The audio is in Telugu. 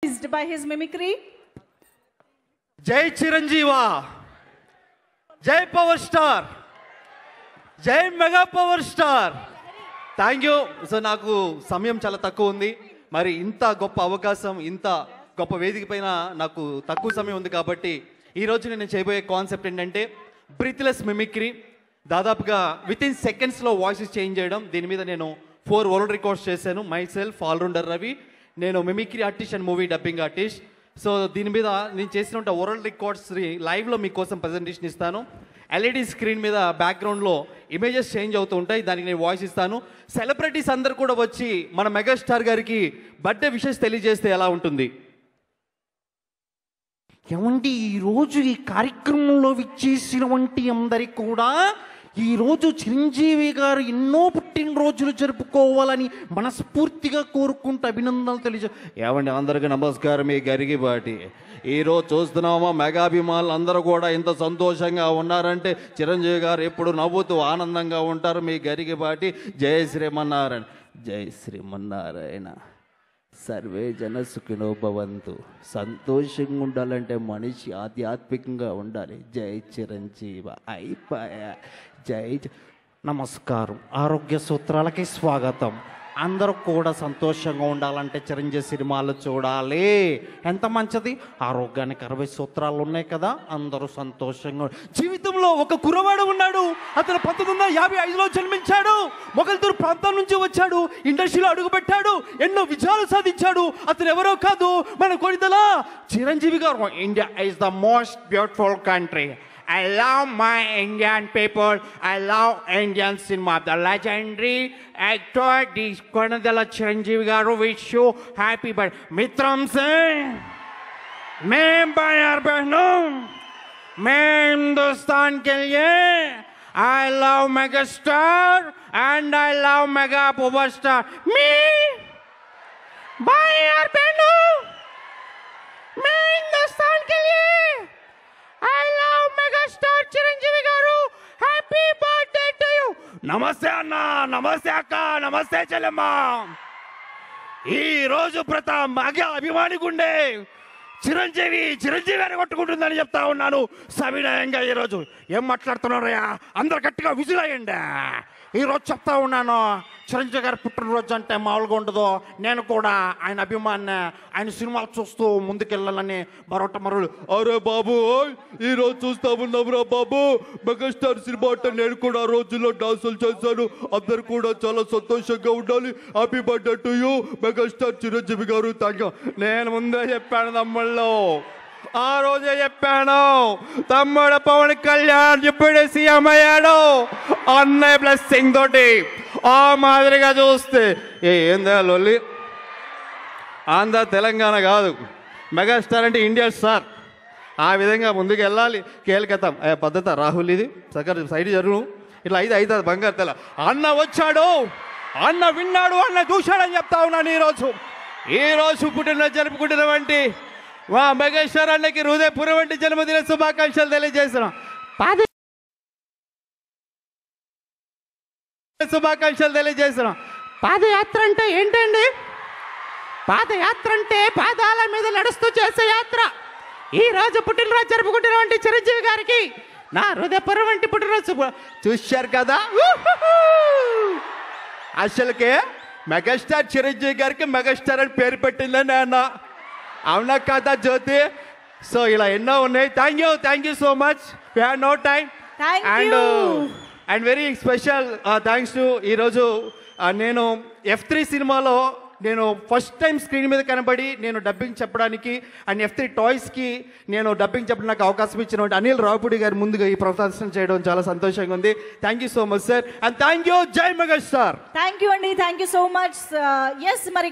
by his mimicry. Jai Chiranjeeva, Jai Power Star, Jai Mega Power Star. Thank you. So నాకు సమయం చాలా తక్కువ ఉంది, మరి ఇంత గొప్ప అవకాశం ఇంత గొప్ప వేదిక పైన నాకు తక్కువ సమయం ఉంది కాబట్టి ఈరోజు నేను చేయబోయే కాన్సెప్ట్ ఏంటంటే బ్రీత్లెస్ మిమిక్రీ. దాదాపుగా వితిన్ సెకండ్స్లో వాయిసెస్ చేంజ్ చేయడం. దీని మీద నేను 4 వరల్డ్ రికార్డ్స్ చేశాను. మై సెల్ఫ్ ఆల్రౌండర్ రవి, నేను mimicry artist and movie dubbing artist. So దీని మీద నేను చేసిన వరల్డ్ రికార్డ్స్ లైవ్లో మీకోసం ప్రజెంటేషన్ ఇస్తాను. ఎల్ఈడి స్క్రీన్ మీద బ్యాక్గ్రౌండ్లో ఇమేజెస్ చేంజ్ అవుతూ ఉంటాయి, దానికి నేను వాయిస్ ఇస్తాను. సెలబ్రిటీస్ అందరు కూడా వచ్చి మన మెగాస్టార్ గారికి బర్త్డే విషెస్ తెలియజేస్తే ఎలా ఉంటుంది? ఏమండి, ఈరోజు ఈ కార్యక్రమంలో విచ్చేసిన వంటి అందరికి కూడా ఈరోజు చిరంజీవి గారు ఎన్నో పుట్టినరోజులు జరుపుకోవాలని మనస్ఫూర్తిగా కోరుకుంటూ అభినందనలు తెలియజే. ఏమండి, అందరికీ నమస్కారం. మీ గరిగిపాటి ఈరోజు చూస్తున్నామా, మెగాభిమానులు అందరూ కూడా ఇంత సంతోషంగా ఉన్నారంటే చిరంజీవి గారు ఎప్పుడు నవ్వుతూ ఆనందంగా ఉంటారు. మీ గరిగిపాటి జయ శ్రీమన్నారాయణ. జై శ్రీమన్నారాయణ. సర్వే జన సుఖినో భవంతు. సంతోషంగా ఉండాలంటే మనిషి ఆధ్యాత్మికంగా ఉండాలి. జై చిరంజీవి. అయిపోయా. జై నమస్కారం. ఆరోగ్య సూత్రాలకి స్వాగతం. అందరూ కూడా సంతోషంగా ఉండాలంటే చిరంజీవి సినిమాలు చూడాలి. ఎంత మంచిది. ఆరోగ్యానికి 60 సూత్రాలు ఉన్నాయి కదా. అందరూ సంతోషంగా. జీవితంలో ఒక కుర్రవాడు ఉన్నాడు. అతను 1955లో జన్మించాడు. మొగల్తూరు ప్రాంతం నుంచి వచ్చాడు. ఇండస్ట్రీలో అడుగుపెట్టాడు. ఎన్నో విజయాలు సాధించాడు. అతను ఎవరో కాదు, మన కొడిదల చిరంజీవి గారు. India is the most beautiful country. I love my Indian people. I love Indian cinema. The legendary actor, this Konadala Chiranjeevi garu, wish you happy birthday. Mitram Singh, मैं बाहर बहनों, मैं हिंदुस्तान के लिए I love megastar and I love mega power star. Me, बाहर बहनों, मैं हिंदुस्तान के लिए I love megastar Chiranjeevi garu. Happy birthday to you. నమస్తే అన్న, నమస్తే అక్క, నమస్తే చెల్లెమ్మ. ఈ రోజు ప్రతాప్ మగ అభిమాని గుండె చిరంజీవి అని కొట్టుకుంటుందని చెప్తా ఉన్నాను సవినయంగా. ఈరోజు ఏం మాట్లాడుతున్నారయ్యా? అందరు గట్టిగా విజులయ్యండి. ఈరోజు చెప్తా ఉన్నాను, చిరంజీవి గారి పుట్టినరోజు అంటే మామూలుగా ఉండదు. నేను కూడా ఆయన అభిమాని. ఆయన సినిమాలు చూస్తూ ముందుకెళ్ళాలని మరొకటి అరే బాబు, ఈరోజు చూస్తా ఉన్నావురా బాబు, మెగాస్టార్ సినిమా అంటే నేను కూడా ఆ రోజుల్లో డాన్సులు చేశాను. అందరు కూడా చాలా సంతోషంగా ఉండాలి. Happy birthday to you megastar Chiranjeevi గారు. Thank you. నేను ముందే చెప్పాను తమ్ముళ్ళు, ఆ రోజే చెప్పాను. తమ్ముడు పవన్ కళ్యాణ్ ఇప్పుడే సీఎం అయ్యాడు అన్నయ్య బ్లెస్సింగ్ తోటి. ఆ మాదిరిగా చూస్తే ఏందా లొల్లి? ఆంధ్ర తెలంగాణ కాదు, మెగాస్టార్ అంటే ఇండియా స్టార్. ఆ విధంగా ముందుకు వెళ్ళాలి. కేల్కతాం పద్ధత రాహుల్, ఇది సగర్ సైడ్ జరుగు. ఇట్లా అయితే బంగారు తెల. అన్న వచ్చాడు, అన్న విన్నాడు, అన్న చూశాడని చెప్తా ఉన్నాను. ఈరోజు పుట్టినరోజు జరుపుకుంటున్నటువంటి మా మెగాస్టార్ అన్నకి హృదయపూర్వక జన్మదిన శుభాకాంక్షలు తెలియజేస్తున్నాం. పాదయాత్ర అంటే ఏంటండి? పాదయాత్ర అంటే పాదాల మీద నడుస్తూ చేసే యాత్ర. ఈ రోజు పుట్టినరోజు జరుపుకుంటున్నటువంటి చిరంజీవి గారికి నా హృదయపూర్వక పుట్టినరోజు. చూశారు కదా, అసలుకే మెగాస్టార్ చిరంజీవి గారికి మెగాస్టార్ అని పేరు పెట్టిందని అన్న. అవునా కదా జ్యోతి? సో ఇలా ఎన్నో ఉన్నాయి. Thank you so much. We have no time. And very special thanks to ఈరోజు నేను F3 సినిమాలో నేను ఫస్ట్ టైం స్క్రీన్ మీద కనబడి నేను డబ్బింగ్ చెప్పడానికి అండ్ F3 టాయ్స్కి నేను డబ్బింగ్ చెప్పడానికి నాకు అవకాశం ఇచ్చినటువంటి అనిల్ రావుపూడి గారు ముందుగా ఈ ప్రదర్శన చేయడం చాలా సంతోషంగా ఉంది. Thank you so much sir. And thank you. జై మెగాస్టార్. థ్యాంక్ యూ అండి. Thank you so much. Yes మరి